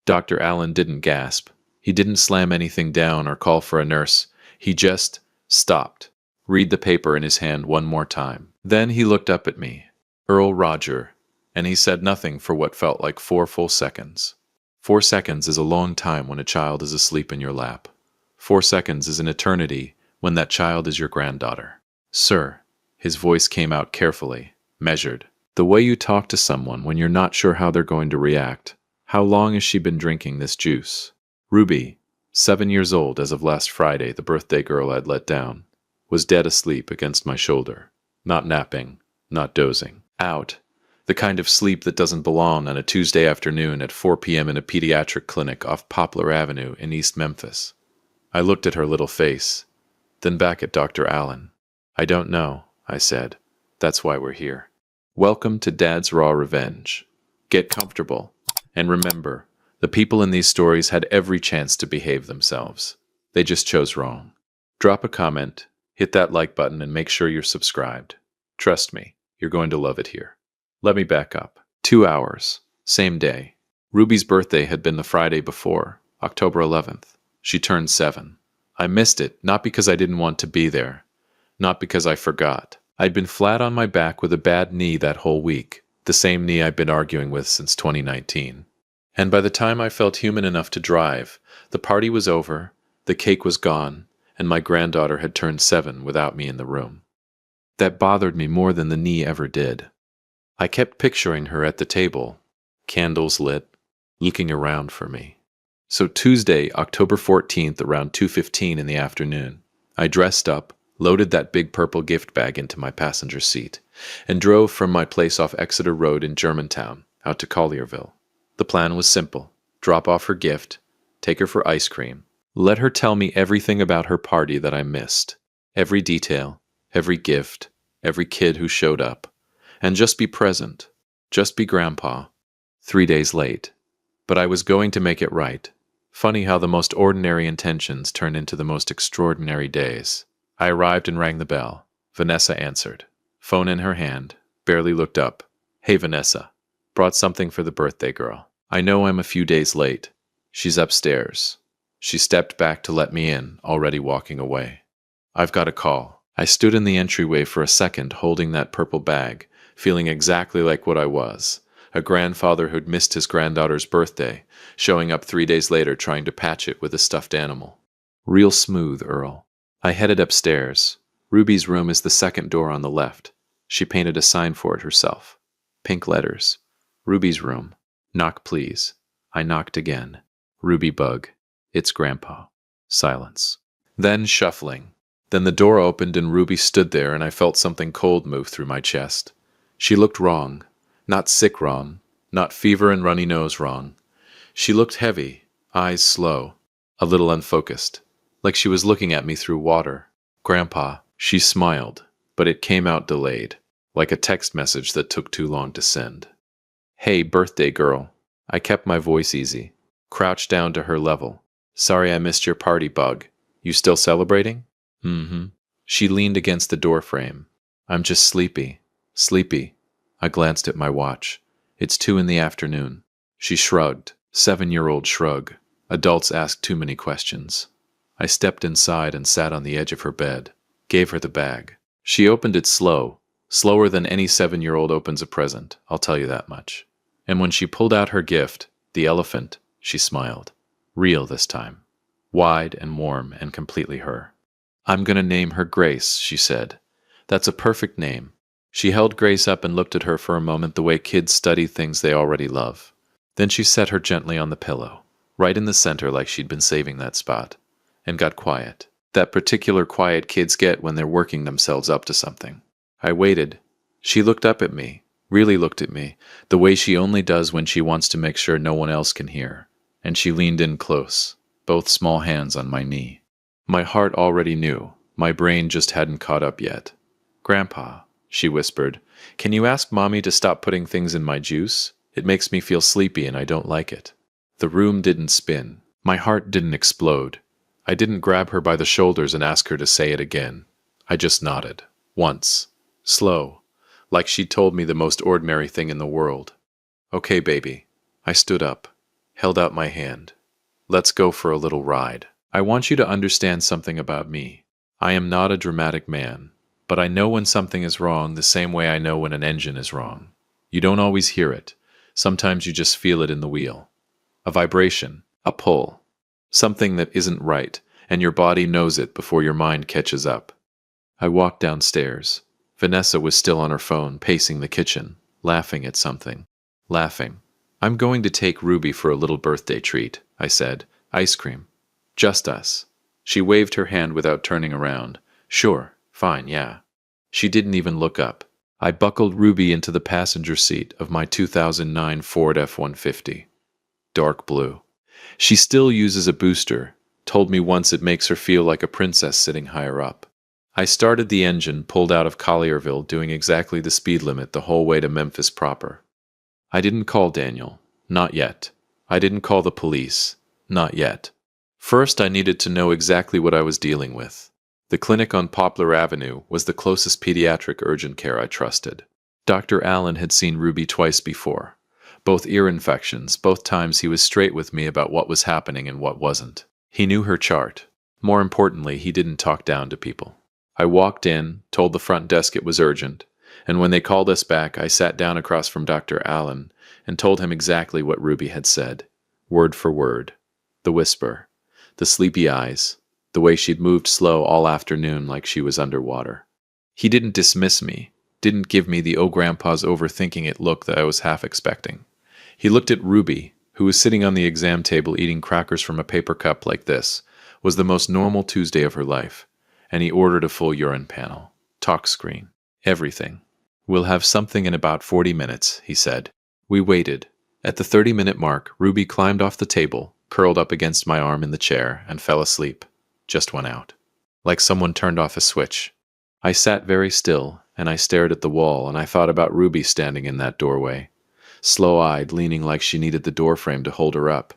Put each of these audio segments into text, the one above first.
Dr. Allen didn't gasp. He didn't slam anything down or call for a nurse. He just stopped. Read the paper in his hand one more time. Then he looked up at me. Earl Roger. And he said nothing for what felt like 4 full seconds. 4 seconds is a long time when a child is asleep in your lap. 4 seconds is an eternity when that child is your granddaughter. Sir, his voice came out carefully, measured. The way you talk to someone when you're not sure how they're going to react. How long has she been drinking this juice? Ruby, 7 years old as of last Friday, the birthday girl I'd let down, was dead asleep against my shoulder. Not napping, not dozing. Out. The kind of sleep that doesn't belong on a Tuesday afternoon at 4 p.m. in a pediatric clinic off Poplar Avenue in East Memphis. I looked at her little face, then back at Dr. Allen. I don't know, I said. That's why we're here. Welcome to Dad's Raw Revenge. Get comfortable. And remember, the people in these stories had every chance to behave themselves. They just chose wrong. Drop a comment, hit that like button, and make sure you're subscribed. Trust me, you're going to love it here. Let me back up. 2 hours. Same day. Ruby's birthday had been the Friday before, October 11th. She turned 7. I missed it, not because I didn't want to be there. Not because I forgot. I'd been flat on my back with a bad knee that whole week. The same knee I'd been arguing with since 2019. And by the time I felt human enough to drive, the party was over, the cake was gone, and my granddaughter had turned 7 without me in the room. That bothered me more than the knee ever did. I kept picturing her at the table, candles lit, looking around for me. So Tuesday, October 14th, around 2:15 in the afternoon, I dressed up, loaded that big purple gift bag into my passenger seat, and drove from my place off Exeter Road in Germantown out to Collierville. The plan was simple. Drop off her gift, take her for ice cream, let her tell me everything about her party that I missed, every detail, every gift, every kid who showed up, and just be present, just be Grandpa. 3 days late. But I was going to make it right. Funny how the most ordinary intentions turn into the most extraordinary days. I arrived and rang the bell. Vanessa answered. Phone in her hand, barely looked up. Hey Vanessa, brought something for the birthday girl. I know I'm a few days late. She's upstairs. She stepped back to let me in, already walking away. I've got a call. I stood in the entryway for a second holding that purple bag, feeling exactly like what I was. A grandfather who'd missed his granddaughter's birthday, showing up 3 days later trying to patch it with a stuffed animal. Real smooth, Earl. I headed upstairs. Ruby's room is the second door on the left. She painted a sign for it herself. Pink letters. Ruby's room. Knock, please. I knocked again. Ruby bug. It's Grandpa. Silence. Then shuffling. Then the door opened and Ruby stood there and I felt something cold move through my chest. She looked wrong. Not sick wrong. Not fever and runny nose wrong. She looked heavy, eyes slow, a little unfocused, like she was looking at me through water. Grandpa. She smiled, but it came out delayed, like a text message that took too long to send. Hey, birthday girl. I kept my voice easy, crouched down to her level. Sorry I missed your party, bug. You still celebrating? Mm-hmm. She leaned against the doorframe. I'm just sleepy. Sleepy. I glanced at my watch. It's 2 in the afternoon. She shrugged. 7-year-old shrug. Adults ask too many questions. I stepped inside and sat on the edge of her bed. Gave her the bag. She opened it slower than any 7-year-old opens a present, I'll tell you that much. And when she pulled out her gift, the elephant, she smiled. Real this time. Wide and warm and completely her. I'm gonna name her Grace, she said. That's a perfect name. She held Grace up and looked at her for a moment the way kids study things they already love. Then she set her gently on the pillow, right in the center like she'd been saving that spot, and got quiet. That particular quiet kids get when they're working themselves up to something. I waited. She looked up at me, really looked at me, the way she only does when she wants to make sure no one else can hear. And she leaned in close, both small hands on my knee. My heart already knew. My brain just hadn't caught up yet. Grandpa, she whispered, can you ask Mommy to stop putting things in my juice? It makes me feel sleepy and I don't like it. The room didn't spin. My heart didn't explode. I didn't grab her by the shoulders and ask her to say it again. I just nodded. Once. Slow. Like she'd told me the most ordinary thing in the world. Okay, baby. I stood up. held out my hand. Let's go for a little ride. I want you to understand something about me. I am not a dramatic man, but I know when something is wrong the same way I know when an engine is wrong. You don't always hear it. Sometimes you just feel it in the wheel. A vibration, a pull, something that isn't right, and your body knows it before your mind catches up. I walked downstairs. Vanessa was still on her phone, pacing the kitchen, laughing at something. Laughing. I'm going to take Ruby for a little birthday treat, I said. Ice cream. Just us. She waved her hand without turning around. Sure, fine, yeah. She didn't even look up. I buckled Ruby into the passenger seat of my 2009 Ford F-150. Dark blue. She still uses a booster. Told me once it makes her feel like a princess sitting higher up. I started the engine, pulled out of Collierville, doing exactly the speed limit the whole way to Memphis proper. I didn't call Daniel. Not yet. I didn't call the police. Not yet. First, I needed to know exactly what I was dealing with. The clinic on Poplar Avenue was the closest pediatric urgent care I trusted. Dr. Allen had seen Ruby twice before. Both ear infections, both times he was straight with me about what was happening and what wasn't. He knew her chart. More importantly, he didn't talk down to people. I walked in, told the front desk it was urgent, and when they called us back, I sat down across from Dr. Allen and told him exactly what Ruby had said, word for word. The whisper, the sleepy eyes, the way she'd moved slow all afternoon like she was underwater. He didn't dismiss me, didn't give me the "oh grandpa's overthinking it" look that I was half expecting. He looked at Ruby, who was sitting on the exam table eating crackers from a paper cup like this, was the most normal Tuesday of her life, and he ordered a full urine panel, talk screen, everything. We'll have something in about 40 minutes, he said. We waited. At the 30-minute mark, Ruby climbed off the table, curled up against my arm in the chair, and fell asleep. Just went out. Like someone turned off a switch. I sat very still, and I stared at the wall, and I thought about Ruby standing in that doorway, slow-eyed, leaning like she needed the doorframe to hold her up.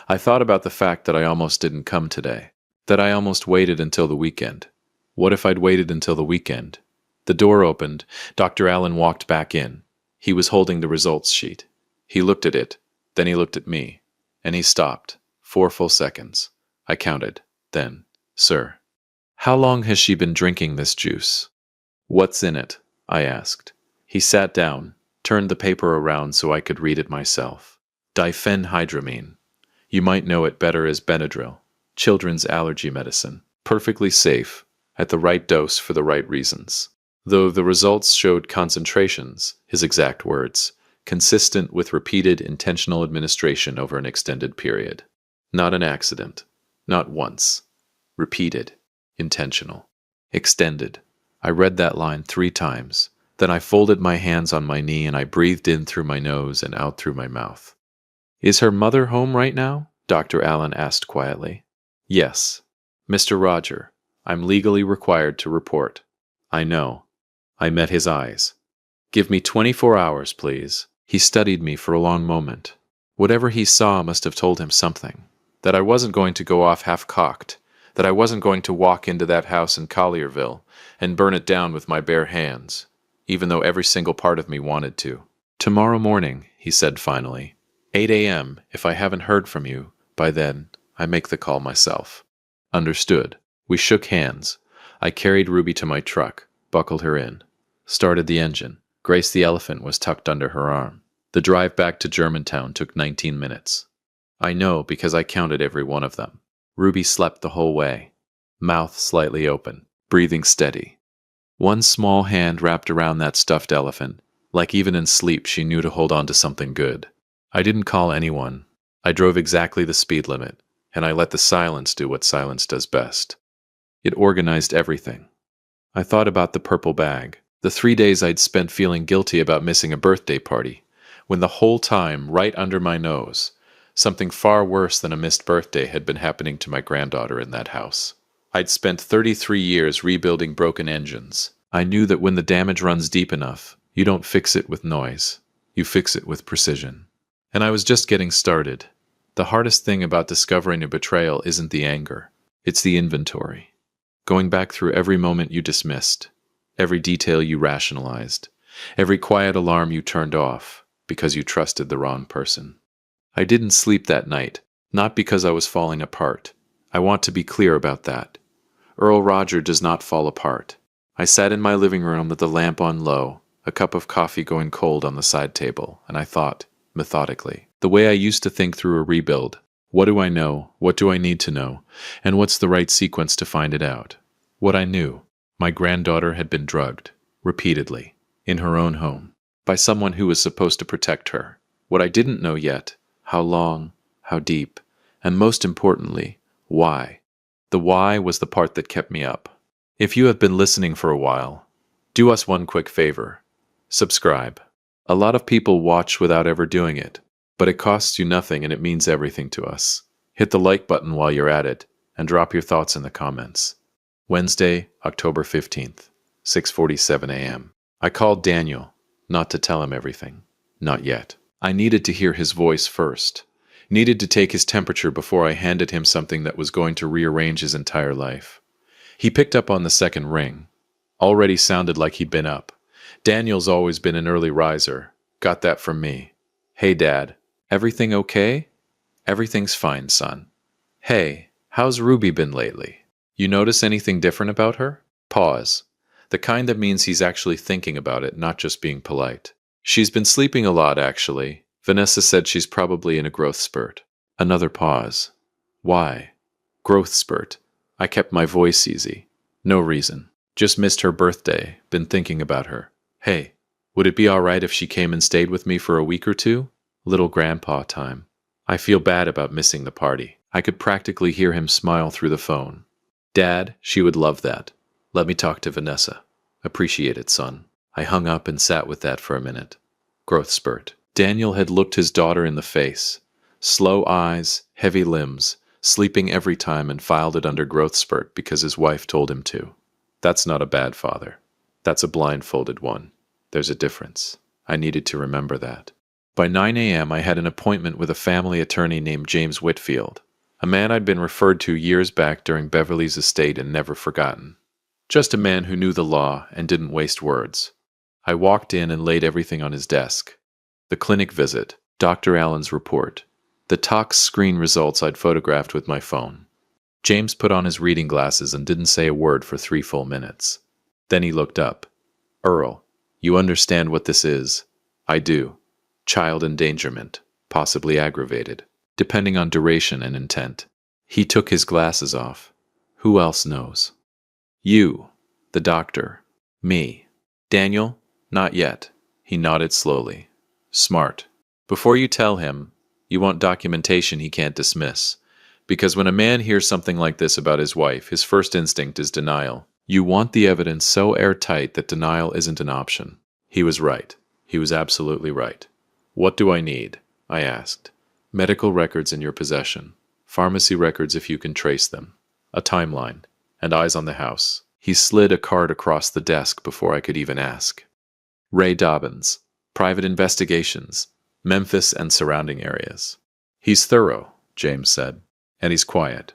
I thought about the fact that I almost didn't come today, that I almost waited until the weekend. What if I'd waited until the weekend? The door opened. Dr. Allen walked back in. He was holding the results sheet. He looked at it, then he looked at me, and he stopped. 4 full seconds. I counted. Then, "Sir, how long has she been drinking this juice?" "What's in it?" I asked. He sat down, turned the paper around so I could read it myself. Diphenhydramine. You might know it better as Benadryl. Children's allergy medicine. Perfectly safe, at the right dose for the right reasons. Though the results showed concentrations, his exact words, consistent with repeated intentional administration over an extended period. Not an accident. Not once. Repeated. Intentional. Extended. I read that line 3 times. Then I folded my hands on my knee and I breathed in through my nose and out through my mouth. "Is her mother home right now?" Dr. Allen asked quietly. "Yes. Mr. Roger, I'm legally required to report." "I know." I met his eyes. "Give me 24 hours, please." He studied me for a long moment. Whatever he saw must have told him something. That I wasn't going to go off half-cocked. That I wasn't going to walk into that house in Collierville and burn it down with my bare hands, even though every single part of me wanted to. "Tomorrow morning," he said finally. 8 a.m. If I haven't heard from you by then, I make the call myself. Understood. We shook hands. I carried Ruby to my truck, buckled her in, started the engine. Grace the elephant was tucked under her arm. The drive back to Germantown took 19 minutes. I know because I counted every one of them. Ruby slept the whole way, mouth slightly open, breathing steady. One small hand wrapped around that stuffed elephant, like even in sleep she knew to hold on to something good. I didn't call anyone. I drove exactly the speed limit, and I let the silence do what silence does best. It organized everything. I thought about the purple bag, the 3 days I'd spent feeling guilty about missing a birthday party, when the whole time, right under my nose, something far worse than a missed birthday had been happening to my granddaughter in that house. I'd spent 33 years rebuilding broken engines. I knew that when the damage runs deep enough, you don't fix it with noise. You fix it with precision. And I was just getting started. The hardest thing about discovering a betrayal isn't the anger. It's the inventory. Going back through every moment you dismissed, every detail you rationalized, every quiet alarm you turned off because you trusted the wrong person. I didn't sleep that night, not because I was falling apart. I want to be clear about that. Earl Roger does not fall apart. I sat in my living room with the lamp on low, a cup of coffee going cold on the side table, and I thought, methodically, the way I used to think through a rebuild. What do I know? What do I need to know? And what's the right sequence to find it out? What I knew. My granddaughter had been drugged, repeatedly, in her own home, by someone who was supposed to protect her. What I didn't know yet, how long, how deep, and most importantly, why. The why was the part that kept me up. If you have been listening for a while, do us one quick favor. Subscribe. A lot of people watch without ever doing it, but it costs you nothing and it means everything to us. Hit the like button while you're at it, and drop your thoughts in the comments. Wednesday, October 15th, 6:47 a.m. I called Daniel, not to tell him everything. Not yet. I needed to hear his voice first. Needed to take his temperature before I handed him something that was going to rearrange his entire life. He picked up on the second ring. Already sounded like he'd been up. Daniel's always been an early riser. Got that from me. Hey, Dad. Everything okay? Everything's fine, son. Hey, how's Ruby been lately? You notice anything different about her? Pause. The kind that means he's actually thinking about it, not just being polite. She's been sleeping a lot, actually. Vanessa said she's probably in a growth spurt. Another pause. Why? Growth spurt. I kept my voice easy. No reason. Just missed her birthday. Been thinking about her. Hey, would it be all right if she came and stayed with me for a week or two? Little grandpa time. I feel bad about missing the party. I could practically hear him smile through the phone. Dad, she would love that. Let me talk to Vanessa. Appreciate it, son. I hung up and sat with that for a minute. Growth spurt. Daniel had looked his daughter in the face. Slow eyes, heavy limbs, sleeping every time, and filed it under growth spurt because his wife told him to. That's not a bad father. That's a blindfolded one. There's a difference. I needed to remember that. By 9 a.m. I had an appointment with a family attorney named James Whitfield, a man I'd been referred to years back during Beverly's estate and never forgotten. Just a man who knew the law and didn't waste words. I walked in and laid everything on his desk. The clinic visit, Dr. Allen's report, the tox screen results I'd photographed with my phone. James put on his reading glasses and didn't say a word for 3 full minutes. Then he looked up. Earl, you understand what this is? I do. Child endangerment, possibly aggravated, depending on duration and intent. He took his glasses off. Who else knows? You, the doctor, me. Daniel, not yet. He nodded slowly. Smart. Before you tell him, you want documentation he can't dismiss. Because when a man hears something like this about his wife, his first instinct is denial. You want the evidence so airtight that denial isn't an option. He was right. He was absolutely right. What do I need? I asked. Medical records in your possession. Pharmacy records if you can trace them. A timeline. And eyes on the house. He slid a card across the desk before I could even ask. Ray Dobbins. Private investigations. Memphis and surrounding areas. He's thorough, James said. And he's quiet.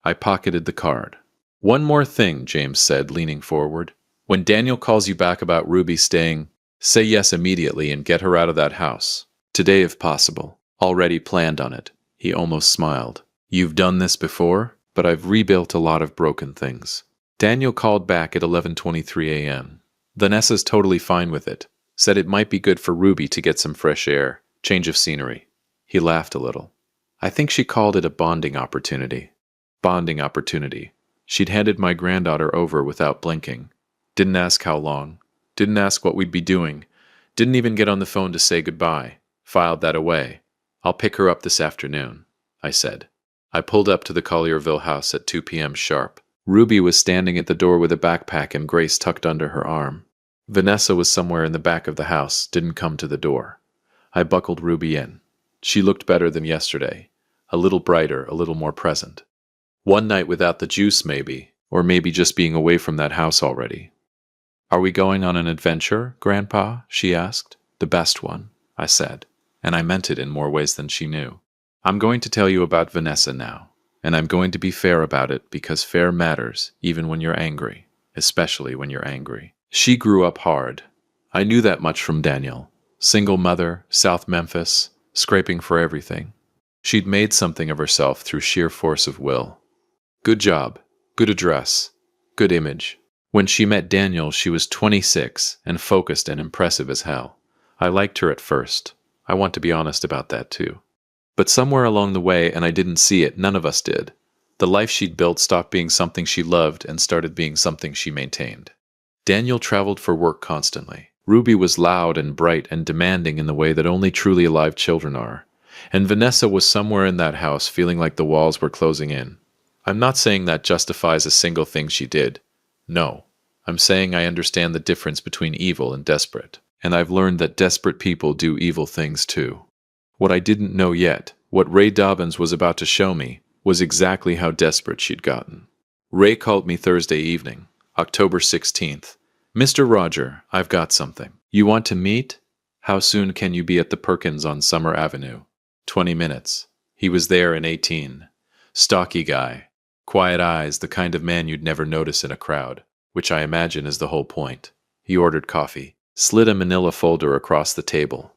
I pocketed the card. One more thing, James said, leaning forward. When Daniel calls you back about Ruby staying, say yes immediately and get her out of that house. Today if possible. Already planned on it. He almost smiled. You've done this before, but I've rebuilt a lot of broken things. Daniel called back at 11:23 a.m. Vanessa's totally fine with it. Said it might be good for Ruby to get some fresh air, change of scenery. He laughed a little. I think she called it a bonding opportunity. Bonding opportunity. She'd handed my granddaughter over without blinking. Didn't ask how long. Didn't ask what we'd be doing. Didn't even get on the phone to say goodbye. Filed that away. I'll pick her up this afternoon, I said. I pulled up to the Collierville house at 2 p.m. sharp. Ruby was standing at the door with a backpack and Grace tucked under her arm. Vanessa was somewhere in the back of the house, didn't come to the door. I buckled Ruby in. She looked better than yesterday. A little brighter, a little more present. One night without the juice, maybe, or maybe just being away from that house already. Are we going on an adventure, Grandpa? She asked. The best one, I said, and I meant it in more ways than she knew. I'm going to tell you about Vanessa now, and I'm going to be fair about it because fair matters even when you're angry, especially when you're angry. She grew up hard. I knew that much from Daniel. Single mother, South Memphis, scraping for everything. She'd made something of herself through sheer force of will. Good job, good address, good image. When she met Daniel, she was 26 and focused and impressive as hell. I liked her at first. I want to be honest about that too. But somewhere along the way, and I didn't see it, none of us did, the life she'd built stopped being something she loved and started being something she maintained. Daniel traveled for work constantly. Ruby was loud and bright and demanding in the way that only truly alive children are. And Vanessa was somewhere in that house feeling like the walls were closing in. I'm not saying that justifies a single thing she did. No. I'm saying I understand the difference between evil and desperate. And I've learned that desperate people do evil things too. What I didn't know yet, what Ray Dobbins was about to show me, was exactly how desperate she'd gotten. Ray called me Thursday evening, October 16th. Mr. Roger, I've got something. You want to meet? How soon can you be at the Perkins on Summer Avenue? 20 minutes. He was there in 18. Stocky guy. Quiet eyes, the kind of man you'd never notice in a crowd, which I imagine is the whole point. He ordered coffee, slid a manila folder across the table.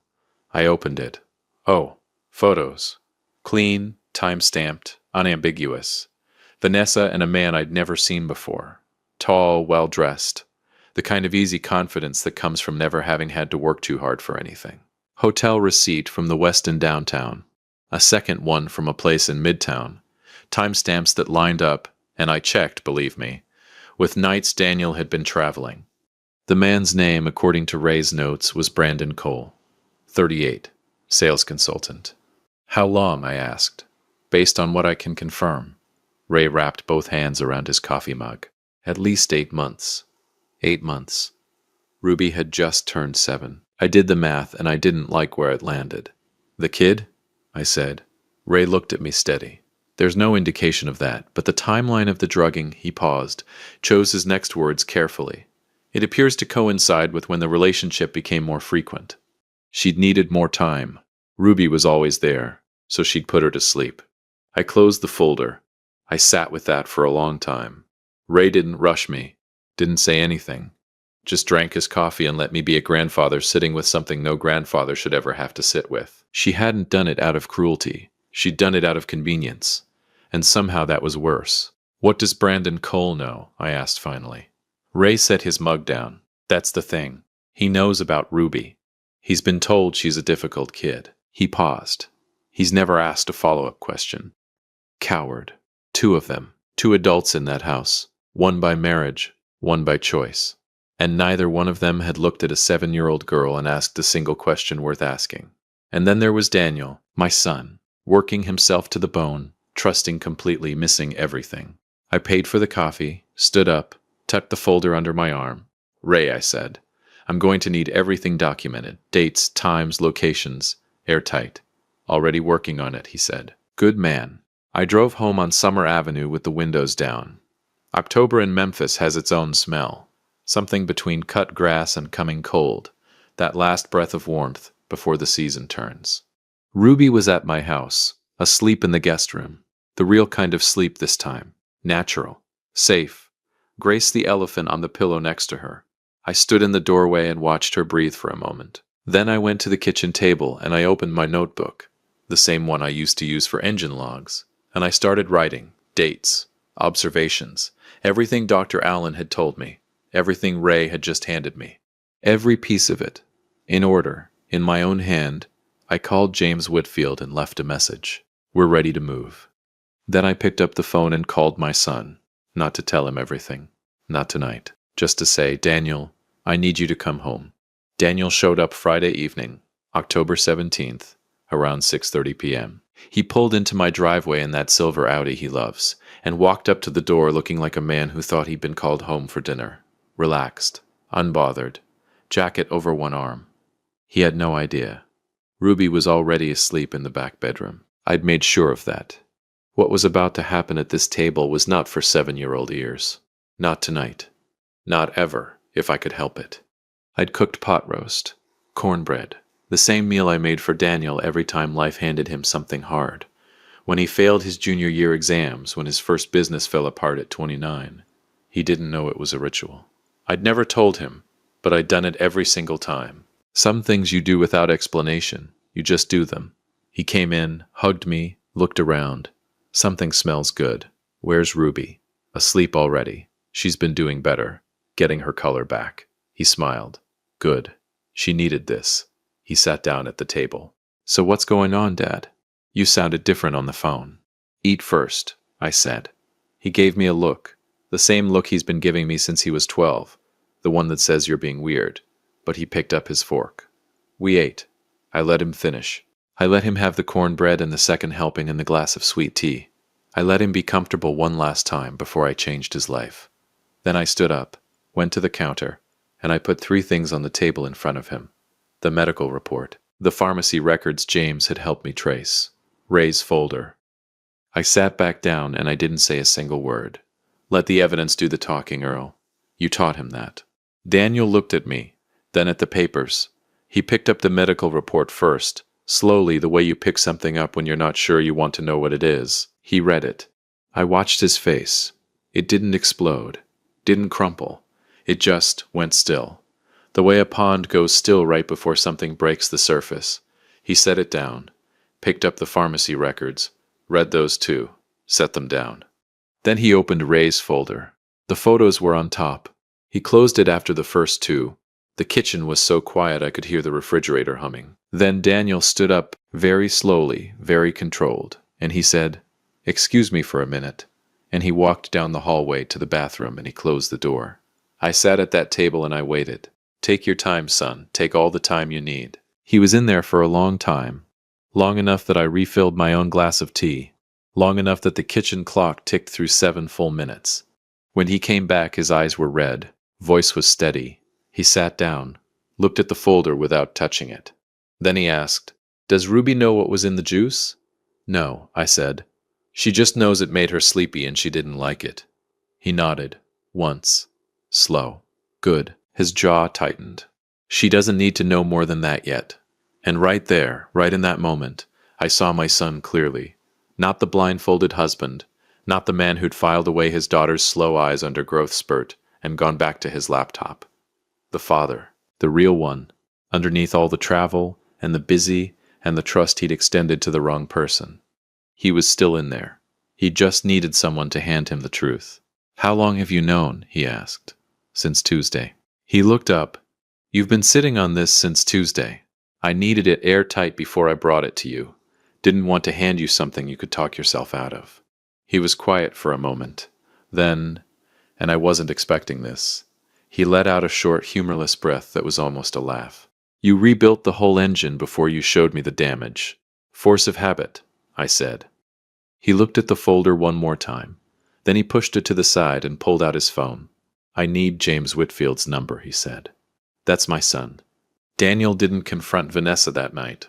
I opened it. Oh, photos. Clean, time-stamped, unambiguous. Vanessa and a man I'd never seen before. Tall, well-dressed. The kind of easy confidence that comes from never having had to work too hard for anything. Hotel receipt from the Westin downtown. A second one from a place in Midtown. Timestamps that lined up, and I checked, believe me, with nights Daniel had been traveling. The man's name, according to Ray's notes, was Brandon Cole. 38. Sales consultant. How long, I asked. Based on what I can confirm. Ray wrapped both hands around his coffee mug. At least 8 months. 8 months. Ruby had just turned 7. I did the math, and I didn't like where it landed. The kid? I said. Ray looked at me steady. There's no indication of that, but the timeline of the drugging, he paused, chose his next words carefully. It appears to coincide with when the relationship became more frequent. She'd needed more time. Ruby was always there, so she'd put her to sleep. I closed the folder. I sat with that for a long time. Ray didn't rush me, didn't say anything, just drank his coffee and let me be a grandfather sitting with something no grandfather should ever have to sit with. She hadn't done it out of cruelty. She'd done it out of convenience. And somehow that was worse. What does Brandon Cole know? I asked finally. Ray set his mug down. That's the thing. He knows about Ruby. He's been told she's a difficult kid. He paused. He's never asked a follow-up question. Coward. 2 of them. 2 adults in that house. 1 by marriage, 1 by choice. And neither one of them had looked at a 7-year-old girl and asked a single question worth asking. And then there was Daniel, my son, working himself to the bone, trusting completely, missing everything. I paid for the coffee, stood up, tucked the folder under my arm. Ray, I said, I'm going to need everything documented. Dates, times, locations, airtight. Already working on it, he said. Good man. I drove home on Summer Avenue with the windows down. October in Memphis has its own smell. Something between cut grass and coming cold. That last breath of warmth before the season turns. Ruby was at my house, asleep in the guest room. The real kind of sleep this time. Natural. Safe. Grace the elephant on the pillow next to her. I stood in the doorway and watched her breathe for a moment. Then I went to the kitchen table and I opened my notebook, the same one I used to use for engine logs, and I started writing, dates, observations, everything Dr. Allen had told me, everything Ray had just handed me. Every piece of it, in order, in my own hand. I called James Whitfield and left a message. We're ready to move. Then I picked up the phone and called my son, not to tell him everything, not tonight, just to say, Daniel, I need you to come home. Daniel showed up Friday evening, October 17th, around 6:30 p.m. He pulled into my driveway in that silver Audi he loves, and walked up to the door looking like a man who thought he'd been called home for dinner. Relaxed, unbothered, jacket over one arm. He had no idea. Ruby was already asleep in the back bedroom. I'd made sure of that. What was about to happen at this table was not for 7-year-old ears. Not tonight. Not ever, if I could help it. I'd cooked pot roast, cornbread, the same meal I made for Daniel every time life handed him something hard. When he failed his junior year exams, when his first business fell apart at 29, he didn't know it was a ritual. I'd never told him, but I'd done it every single time. Some things you do without explanation. You just do them. He came in, hugged me, Looked around. Something smells good. Where's Ruby? Asleep already. She's been doing better. Getting her color back. He smiled. Good. She needed this. He sat down at the table. So what's going on, Dad? You sounded different on the phone. Eat first, I said. He gave me a look. The same look he's been giving me since he was 12. The one that says you're being weird. But he picked up his fork. We ate. I let him finish. I let him have the cornbread and the second helping and the glass of sweet tea. I let him be comfortable one last time before I changed his life. Then I stood up, went to the counter, and I put 3 things on the table in front of him. The medical report, the pharmacy records James had helped me trace, Ray's folder. I sat back down and I didn't say a single word. Let the evidence do the talking, Earl. You taught him that. Daniel looked at me, then at the papers. He picked up the medical report first, slowly, the way you pick something up when you're not sure you want to know what it is. He read it. I watched his face. It didn't explode, didn't crumple. It just went still. The way a pond goes still right before something breaks the surface. He set it down, picked up the pharmacy records, read those too, set them down. Then he opened Ray's folder. The photos were on top. He closed it after the first 2. The kitchen was so quiet I could hear the refrigerator humming. Then Daniel stood up, very slowly, very controlled, and he said, "Excuse me for a minute." And he walked down the hallway to the bathroom and he closed the door. I sat at that table and I waited. Take your time, son. Take all the time you need. He was in there for a long time. Long enough that I refilled my own glass of tea. Long enough that the kitchen clock ticked through 7 full minutes. When he came back, his eyes were red. Voice was steady. He sat down, looked at the folder without touching it. Then he asked, "Does Ruby know what was in the juice?" "No," I said. "She just knows it made her sleepy and she didn't like it." He nodded. Once. Slow. Good. His jaw tightened. "She doesn't need to know more than that yet." And right there, right in that moment, I saw my son clearly. Not the blindfolded husband, not the man who'd filed away his daughter's slow eyes under growth spurt and gone back to his laptop. The father, the real one, underneath all the travel and the busy and the trust he'd extended to the wrong person. He was still in there. He just needed someone to hand him the truth. "How long have you known?" he asked. "Since Tuesday." He looked up. "You've been sitting on this since Tuesday. I needed it airtight before I brought it to you. Didn't want to hand you something you could talk yourself out of." He was quiet for a moment. Then, and I wasn't expecting this, he let out a short, humorless breath that was almost a laugh. "You rebuilt the whole engine before you showed me the damage. Force of habit," I said. He looked at the folder one more time. Then he pushed it to the side and pulled out his phone. "I need James Whitfield's number," he said. "That's my son." Daniel didn't confront Vanessa that night.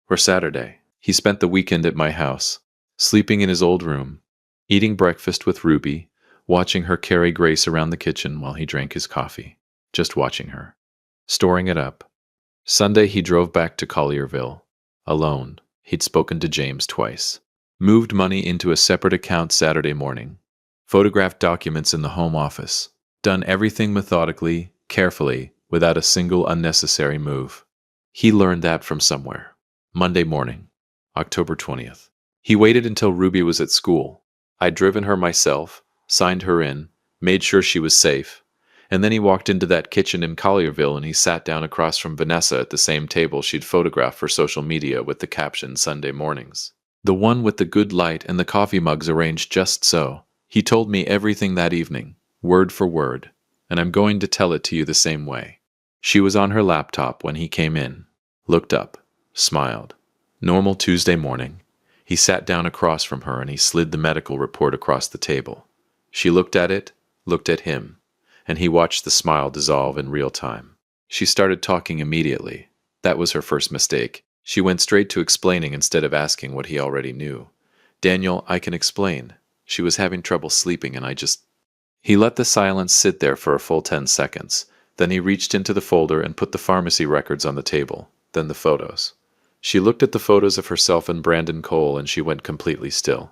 Or Saturday. He spent the weekend at my house, sleeping in his old room, eating breakfast with Ruby, watching her carry Grace around the kitchen while he drank his coffee. Just watching her. Storing it up. Sunday he drove back to Collierville. Alone. He'd spoken to James twice. Moved money into a separate account Saturday morning. Photographed documents in the home office. Done everything methodically, carefully, without a single unnecessary move. He learned that from somewhere. Monday morning, October 20th. He waited until Ruby was at school. I'd driven her myself, signed her in, made sure she was safe, and then he walked into that kitchen in Collierville and he sat down across from Vanessa at the same table she'd photographed for social media with the caption "Sunday mornings." The one with the good light and the coffee mugs arranged just so. He told me everything that evening, word for word, and I'm going to tell it to you the same way. She was on her laptop when he came in, looked up, smiled. Normal Tuesday morning. He sat down across from her and he slid the medical report across the table. She looked at it, looked at him, and he watched the smile dissolve in real time. She started talking immediately. That was her first mistake. She went straight to explaining instead of asking what he already knew. "Daniel, I can explain. She was having trouble sleeping and I just..." He let the silence sit there for a full 10 seconds. Then he reached into the folder and put the pharmacy records on the table, then the photos. She looked at the photos of herself and Brandon Cole and she went completely still.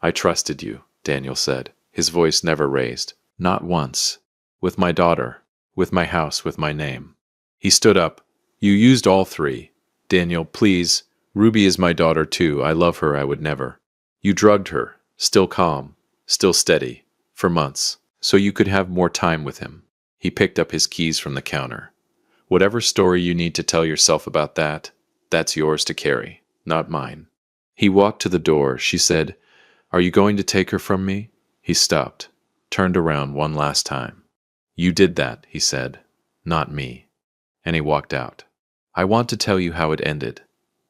"I trusted you," Daniel said, his voice never raised. "Not once. With my daughter, with my house, with my name." He stood up. "You used all 3. Daniel, please. Ruby is my daughter too. I love her. I would never." You drugged her, still calm, still steady, for months, so you could have more time with him. He picked up his keys from the counter. Whatever story you need to tell yourself about that, that's yours to carry, not mine. He walked to the door. She said, "Are you going to take her from me?" He stopped, turned around one last time. "You did that," he said, "not me." And he walked out. I want to tell you how it ended,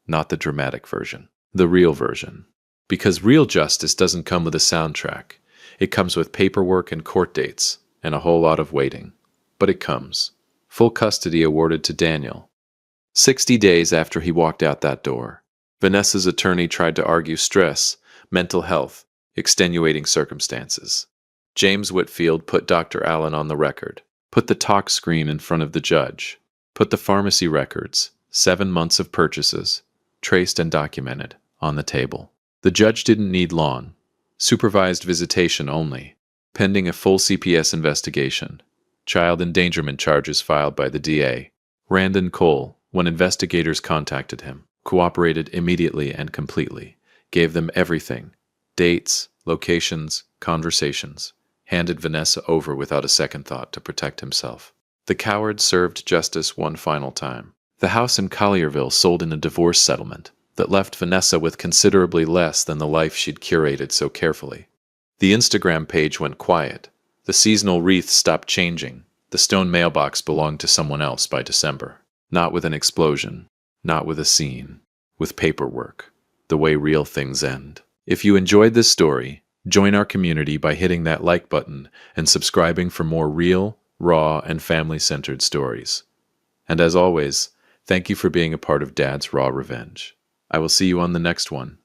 not the dramatic version, the real version. Because real justice doesn't come with a soundtrack. It comes with paperwork and court dates, and a whole lot of waiting. But it comes. Full custody awarded to Daniel. 60 days after he walked out that door, Vanessa's attorney tried to argue stress, mental health, extenuating circumstances. James Whitfield put Dr. Allen on the record, put the talk screen in front of the judge, put the pharmacy records, 7 months of purchases, traced and documented, on the table. The judge didn't need long, supervised visitation only, pending a full CPS investigation, child endangerment charges filed by the DA. Randon Cole, when investigators contacted him, cooperated immediately and completely, gave them everything, dates, locations, conversations, handed Vanessa over without a second thought to protect himself. The coward served justice one final time. The house in Collierville sold in a divorce settlement that left Vanessa with considerably less than the life she'd curated so carefully. The Instagram page went quiet. The seasonal wreath stopped changing. The stone mailbox belonged to someone else by December. Not with an explosion, not with a scene, with paperwork, the way real things end. If you enjoyed this story, join our community by hitting that like button and subscribing for more real, raw, and family-centered stories. And as always, thank you for being a part of Dad's Raw Revenge. I will see you on the next one.